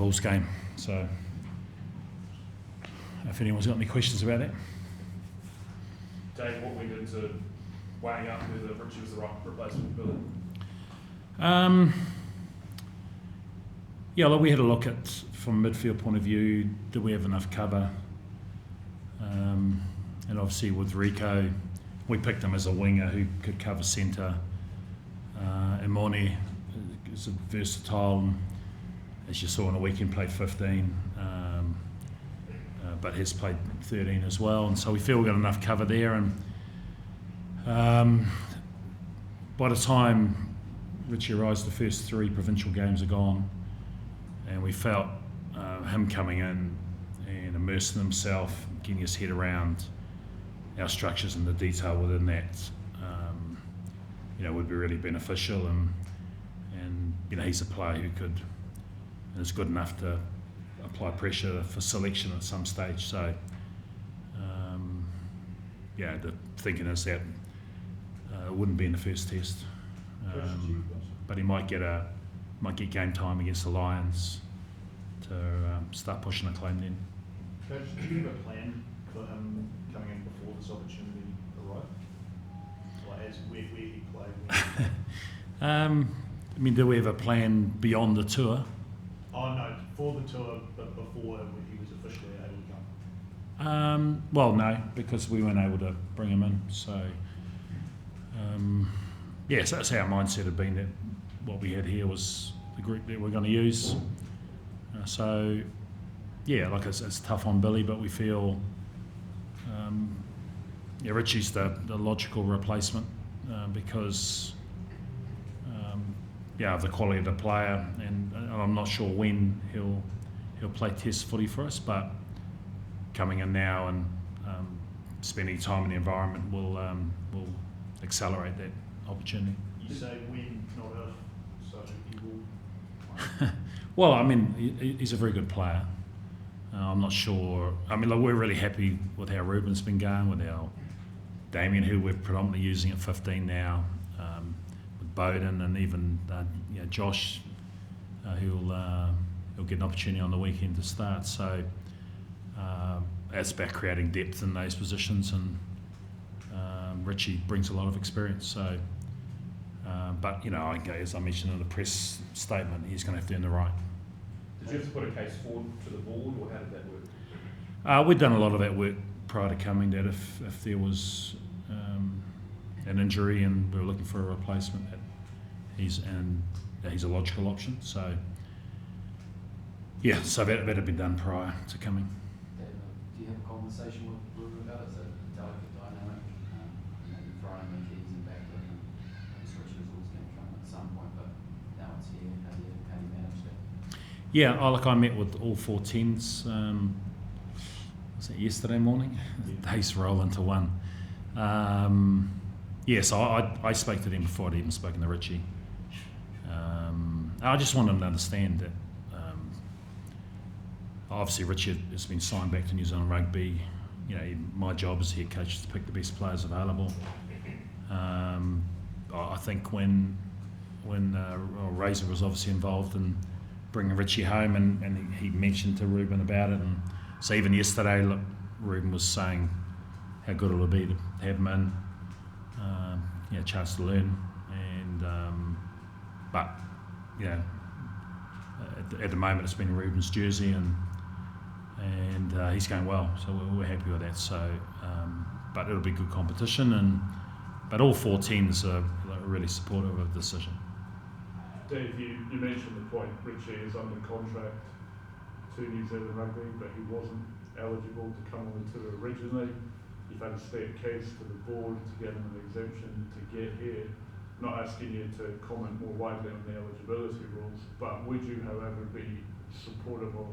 Bulls game. So if anyone's got any questions about that. Dave, what went into weighing up whether Richie was the right replacement for Billy? Yeah, look, we had a look at, from a midfield point of view, did we have enough cover? And obviously with Rico, we picked him as a winger who could cover centre. Imoni is versatile, and as you saw in the weekend, played 15, but has played 13 as well. And so we feel we've got enough cover there. And by the time Richie arrives, the first 3 provincial games are gone, and we felt him coming in and immersing himself, getting his head around our structures and the detail within that, would be really beneficial. And he's a player who could, and is good enough to apply pressure for selection at some stage. So, the thinking is that it wouldn't be in the first test, but he might get game time against the Lions to start pushing a claim then. Coach, do you have a plan for him coming in before this opportunity arrived? Like as where he played? Do we have a plan beyond the tour? Oh no, for the tour, but before he was officially able to come. Well, no, because we weren't able to bring him in. So, so that's our mindset had been, that what we had here was the group that we're going to use. It's tough on Billy, but we feel Richie's the logical replacement because of the quality of the player, and I'm not sure when he'll play test footy for us, but coming in now and spending time in the environment will accelerate that opportunity. You say when, not if, so he will. Well, he's a very good player. I'm not sure. We're really happy with how Ruben's been going, with our Damien, who we're predominantly using at 15 now, with Bowden, and even Josh, who'll get an opportunity on the weekend to start. So it's about creating depth in those positions, and Richie brings a lot of experience. So, as I mentioned in the press statement, he's going to have to earn the right. Did you have to put a case forward to the board, or how did that work? We'd done a lot of that work prior to coming, that if there was an injury and we were looking for a replacement, that he's a logical option. So, that had been done prior to coming. Do you have a conversation with Ruben about it? It's a delicate dynamic, throwing the keys and back to him. Switch is always going to come at some point, but now it's here. How do you manage that? Yeah, I met with all 4 teams. Was it yesterday morning? The days roll into one. So I spoke to them before I'd even spoken to Richie. I just want them to understand that obviously Richie has been signed back to New Zealand Rugby. My job as head coach is to pick the best players available. I think when Razor was obviously involved in bringing Richie home, and he mentioned to Ruben about it, and so even yesterday, Ruben was saying how good it would be to have him in, chance to learn, and at the moment it's been Ruben's jersey, and he's going well, so we're happy with that. So, but it'll be good competition, but all 4 teams are really supportive of the decision. Dave, you mentioned the point, Richie is under contract to New Zealand Rugby, but he wasn't eligible to come on the tour originally. You've had a state case to the board to get him an exemption to get here. Not asking you to comment more widely on the eligibility rules, but would you, however, be supportive of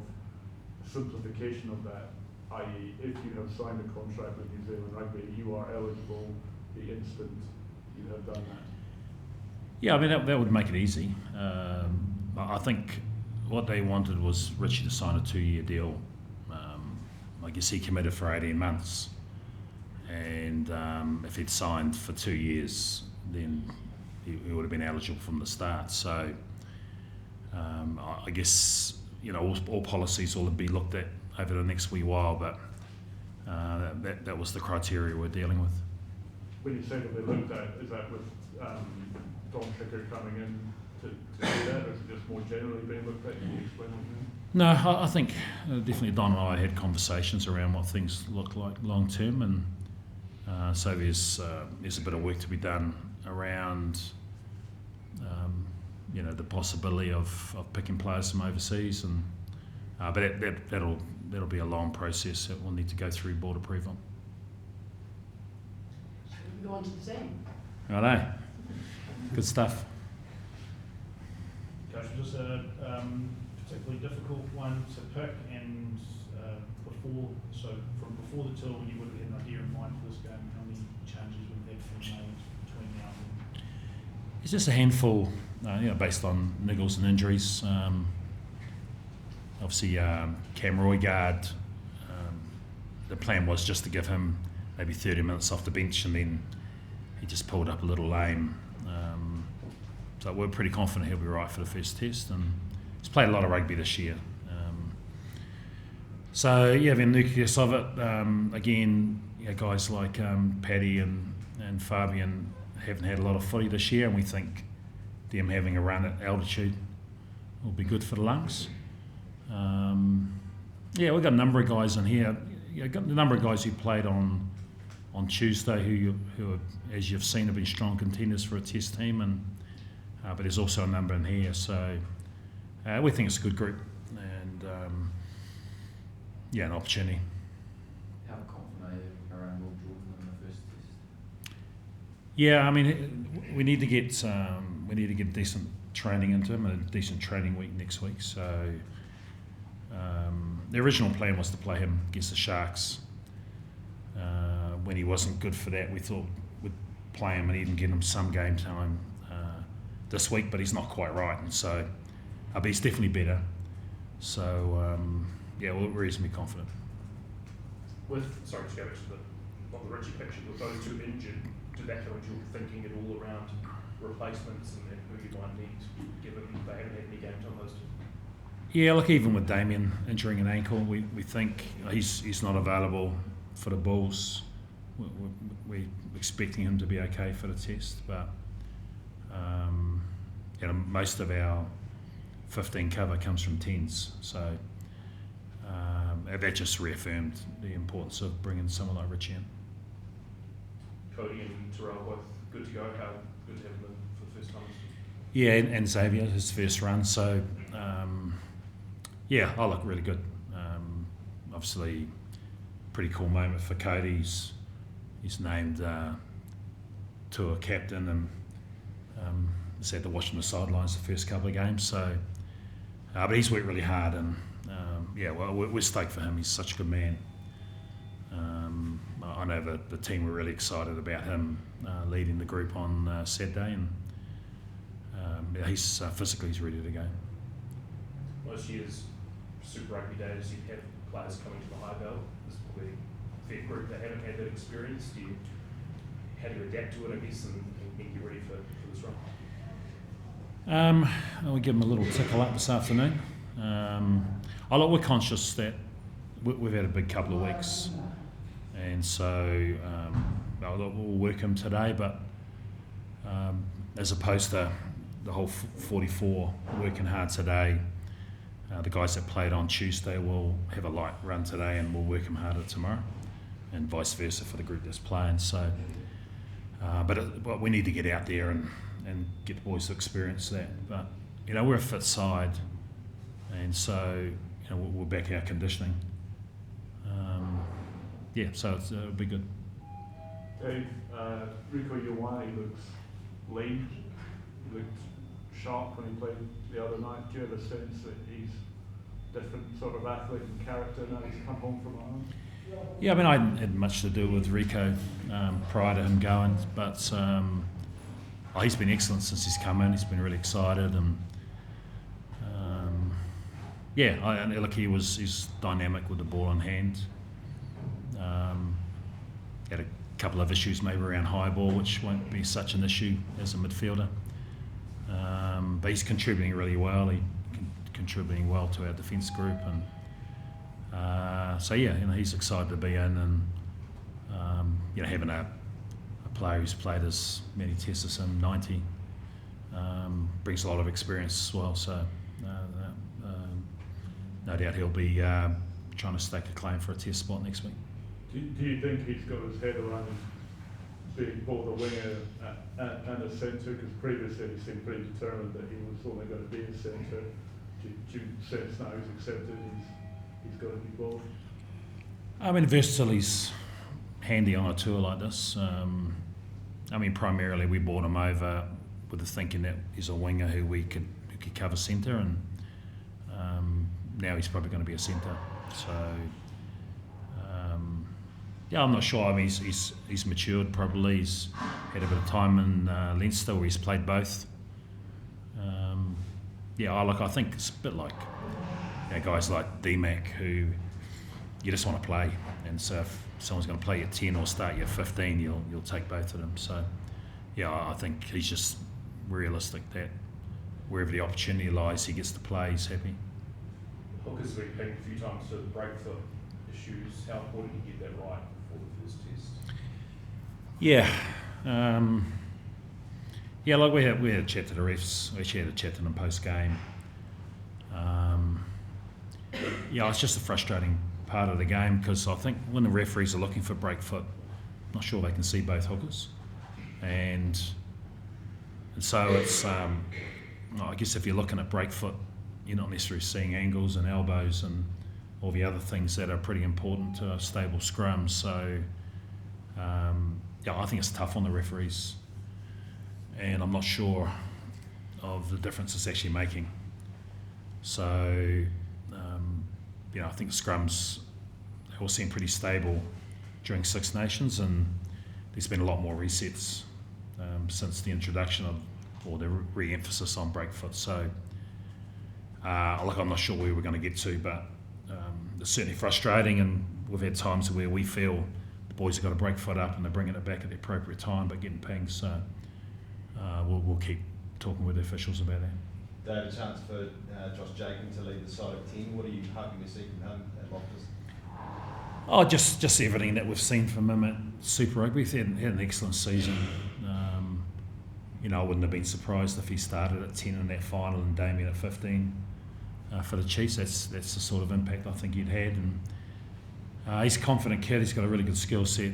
simplification of that, i.e. if you have signed a contract with New Zealand Rugby, you are eligible the instant you have done that? Yeah, that would make it easy. I think what they wanted was Richie to sign a 2-year deal. I guess he committed for 18 months, and if he'd signed for 2 years, then he would have been eligible from the start. So I guess all policies will be looked at over the next wee while, but that was the criteria we're dealing with. When you say to be looked at, is that with Don Tricker coming in to do that, or is it just more generally being looked at? Can you explain what you mean? No, I think definitely Don and I had conversations around what things look like long term, and so there's a bit of work to be done around the possibility of picking players from overseas, and but that'll be a long process that we'll need to go through board approval. Go on to the team. Righto, good stuff. Coach, was this a particularly difficult one to pick, and from before the tour, you would have had an idea in mind for this game, how many changes would have been made between now and then? It's just a handful, based on niggles and injuries. Obviously, Cam Roygard, the plan was just to give him maybe 30 minutes off the bench, and then he just pulled up a little lame. So we're pretty confident he'll be right for the first test, and he's played a lot of rugby this year. So the nucleus of it, again, guys like Paddy and Fabian haven't had a lot of footy this year, and we think them having a run at altitude will be good for the lungs. We've got a number of guys in here. Got a number of guys who played on Tuesday who are, as you've seen, have been strong contenders for a test team, and but there's also a number in here. So we think it's a good group, and an opportunity. How confident are you around Will Jordan in the first test? Yeah, I mean, we need to get decent training into him, and a decent training week next week. So the original plan was to play him against the Sharks. When he wasn't good for that, we thought we'd play him and even get him some game time this week, but he's not quite right, and so but he's definitely better. So we're reasonably confident. Sorry to go back to not the Richie picture, but those two injured, did that come into your thinking at all around replacements and who you might need, given they haven't had any game time those two? Yeah, look, even with Damien injuring an ankle, we think he's not available for the Bulls. We're expecting him to be okay for the test, but most of our 15 cover comes from 10s, so that just reaffirmed the importance of bringing someone like Richie in. Cody and Terrell both good to go. How good to have them for the first time? Yeah, and Xavier, his first run, so I look really good. Obviously, pretty cool moment for Cody. He's named tour captain, and he's had to watch on the sidelines the first couple of games. So, but he's worked really hard, and we're stoked for him. He's such a good man. I know the team were really excited about him leading the group on Saturday, and he's physically he's ready to go. Most years, Super Rugby days, you have players coming to the high belt. There's probably a fair group that haven't had that experience. How do you adapt to it, I guess, and get ready for this run? I'll give him a little tickle up this afternoon. We're conscious that we've had a big couple of weeks, and so we'll work him today, but as opposed to the whole 44 working hard today, the guys that played on Tuesday will have a light run today, and we'll work them harder tomorrow, and vice versa for the group that's playing. So, but we need to get out there and get the boys to experience that. But we're a fit side, and so we'll back our conditioning. So it'll be good. Dave, Rico Ioane looks lean. He looked sharp when he played the other night. Do you have a sense that he's different sort of athlete and character now he's come home from Ireland? Yeah, I mean, I hadn't had much to do with Rico prior to him going, but he's been excellent since he's come in. He's been really excited, and he's dynamic with the ball in hand. Had a couple of issues maybe around high ball, which won't be such an issue as a midfielder. But he's contributing really well. He contributing well to our defence group, and so yeah, he's excited to be in, and having a player who's played as many tests as him, 90, brings a lot of experience as well. So no doubt he'll be trying to stake a claim for a test spot next week. Do you think he's got his head around being both a winger and a centre? Because previously he seemed pretty determined that he was only going to be a centre. Do you sense now he's accepted he's got to be both? I mean, versatility's handy on a tour like this. Primarily we brought him over with the thinking that he's a winger who could cover centre, and now he's probably going to be a centre. So I'm not sure. I mean, he's matured probably. He's had a bit of time in Leinster where he's played both. I think it's a bit like guys like D-Mac who you just want to play, and so if someone's going to play at 10 or start you at 15, you'll take both of them. So I think he's just realistic that wherever the opportunity lies, he gets to play. He's happy. Hooker's been picked a few times for break foot issues. How important do you get that right before the first test? We had a chat to the refs. We actually had a chat to them post game. It's just a frustrating part of the game, because I think when the referees are looking for break foot, I'm not sure they can see both hookers, and so it's I guess if you're looking at break foot, you're not necessarily seeing angles and elbows and all the other things that are pretty important to a stable scrum. So I think it's tough on the referees, and I'm not sure of the difference it's actually making. So I think the scrums, they all seem pretty stable during Six Nations, and there's been a lot more resets since the introduction or the re-emphasis on break foot. So I'm not sure where we're going to get to, but it's certainly frustrating, and we've had times where we feel the boys have got to break foot up and they're bringing it back at the appropriate time but getting pinged. So we'll keep talking with the officials about that. Dave, a chance for Josh Jacob to lead the side of 10. What are you hoping to see from him at Loftus? Just everything that we've seen from him at Super Rugby. He had an excellent season. I wouldn't have been surprised if he started at 10 in that final and Damien at 15 for the Chiefs. That's the sort of impact I think he'd had. And he's a confident kid. He's got a really good skill set.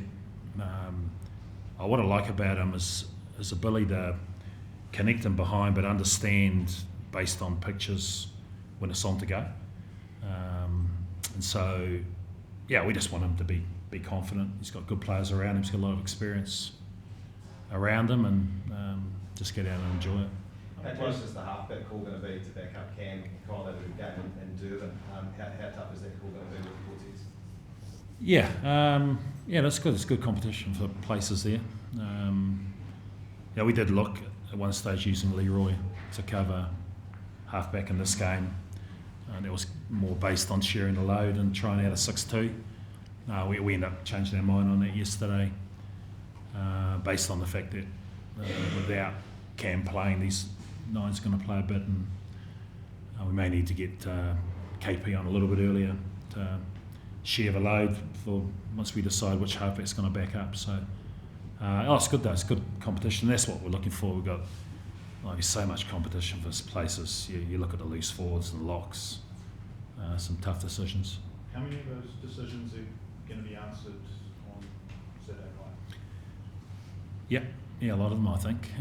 What I like about him is his ability to connect him behind, but understand based on pictures when it's on to go. And so, we just want him to be confident. He's got good players around him. He's got a lot of experience around him, and just get out and enjoy it. How close is the halfback call going to be to back up Cam Kyle over the game in Durban? How tough is that call going to be with the Cortez? That's good. It's good competition for places there. We did look at one stage using Leroy to cover halfback in this game. That was more based on sharing the load and trying out a 6-2. We ended up changing our mind on that yesterday, based on the fact that without Cam playing, these 9's going to play a bit, and we may need to get KP on a little bit earlier to share the load for once we decide which halfback's going to back up. So it's good though. It's good competition. That's what we're looking for. We've got so much competition for places. You look at the loose forwards and locks. Some tough decisions. How many of those decisions are going to be answered on Saturday night? Yeah, a lot of them, I think.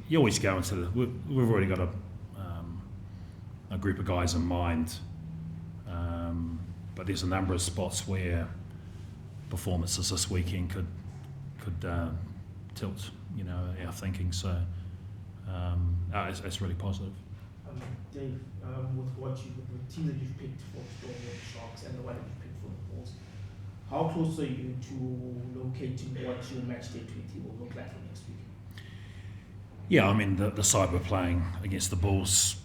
You always go into we've already got a group of guys in mind, but there's a number of spots where performances this weekend could tilt, our thinking. So it's really positive. Dave, with the team that you've picked for the Sharks and the one that you've picked for the Bulls, how close are you to locating what your match day 20 will look like for next week? The side we're playing against the Bulls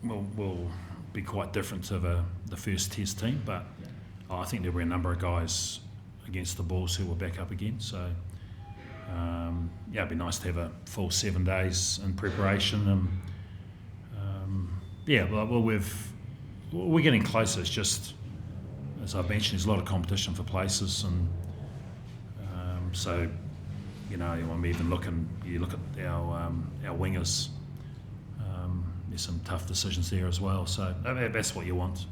will be quite different to the first test team, but I think there'll be a number of guys against the Bulls who will back up again. So it'd be nice to have a full 7 days in preparation, and Yeah, well, we're getting closer. It's just, as I mentioned, there's a lot of competition for places, and so, you know, when we even you look at our wingers. There's some tough decisions there as well. So that's what you want.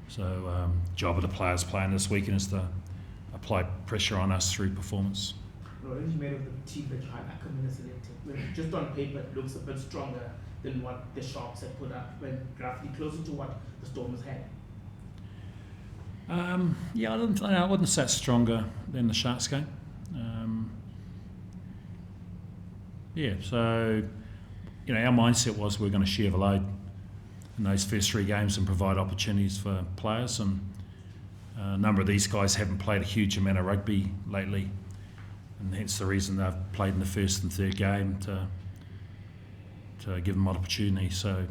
So job of the players playing this weekend is to apply pressure on us through performance. What did you made of the team that you had Ackerman as selected? Just on paper, it looks a bit stronger than what the Sharks had put up, when roughly closer to what the Stormers had. Yeah, I wouldn't say it's stronger than the Sharks game. Yeah, so, you know, our mindset was we're going to share the load in those first 3 games and provide opportunities for players, and a number of these guys haven't played a huge amount of rugby lately, and hence the reason they've played in the first and third game to give them an opportunity. So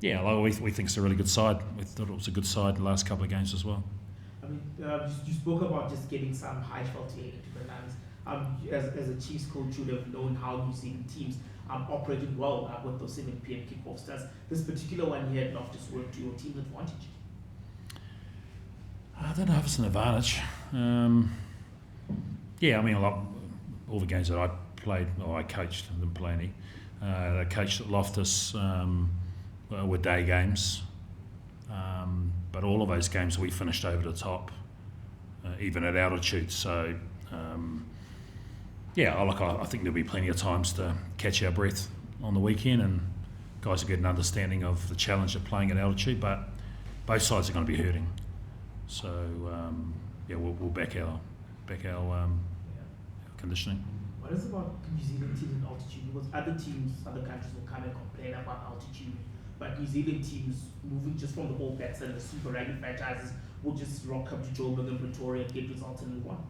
yeah, we think it's a really good side. We thought it was a good side the last couple of games as well. I mean, you spoke about just getting some high fidelity into the lines. As a Chiefs coach, you would have known how New Zealand teams operated well with those 7 p.m. kickoffs. Does this particular one here at Loftus work to your team's advantage? I don't know if it's an advantage. Yeah, I mean, all the games that I played, or I coached, I didn't play any. I coached at Loftus were day games, but all of those games we finished over the top, even at altitude. So, yeah, I think there'll be plenty of times to catch our breath on the weekend, and guys will get an understanding of the challenge of playing at altitude. But both sides are going to be hurting. So, yeah, we'll back our conditioning. What is about New Zealand teams in altitude? Because other countries will come and complain about altitude, but New Zealand teams moving just from the All Blacks and the Super Rugby franchises will just rock up to Joburg and Pretoria and get results in one.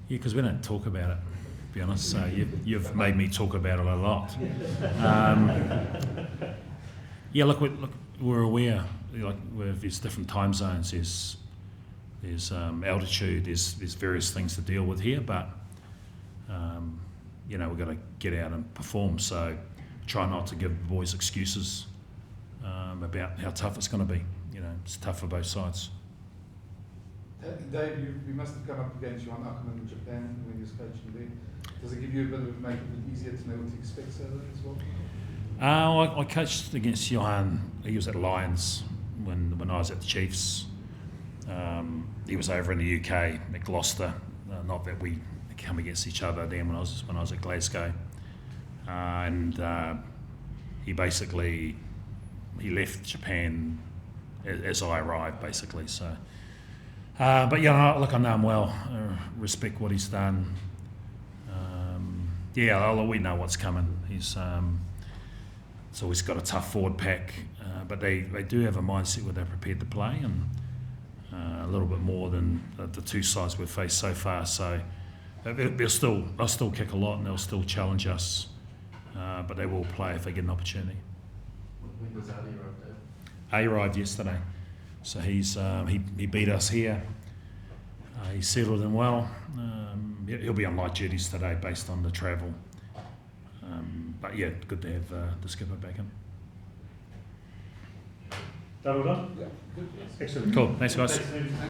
Yeah, because we don't talk about it, to be honest. So you've made me talk about it a lot. Yeah, look, we're aware. Like, there's different time zones. There's altitude. There's various things to deal with here, but you know, we've got to get out and perform. So try not to give the boys excuses about how tough it's going to be. You know, it's tough for both sides. Dave, you must have come up against Johan Ackerman in Japan when you was coaching there. Does it give you a bit of make it a bit easier to know what to expect so as well? I coached against Johan. He was at Lions when I was at the Chiefs. He was over in the UK at Gloucester. Not that we come against each other then when I was at Glasgow. And he left Japan as I arrived, basically. So. But yeah, look, I know him well. Respect what he's done. Yeah, we know what's coming. He's always got a tough forward pack, but they do have a mindset where they're prepared to play, and a little bit more than the 2 sides we've faced so far. So they'll still kick a lot, and they'll still challenge us, but they will play if they get an opportunity. When does Ali arrive, Dave? He arrived yesterday. So he beat us here. He settled in well. He'll be on light duties today based on the travel. But yeah, good to have the skipper back in. Done? Yeah, good. Excellent. Cool. Thanks, guys. Thanks, Steve.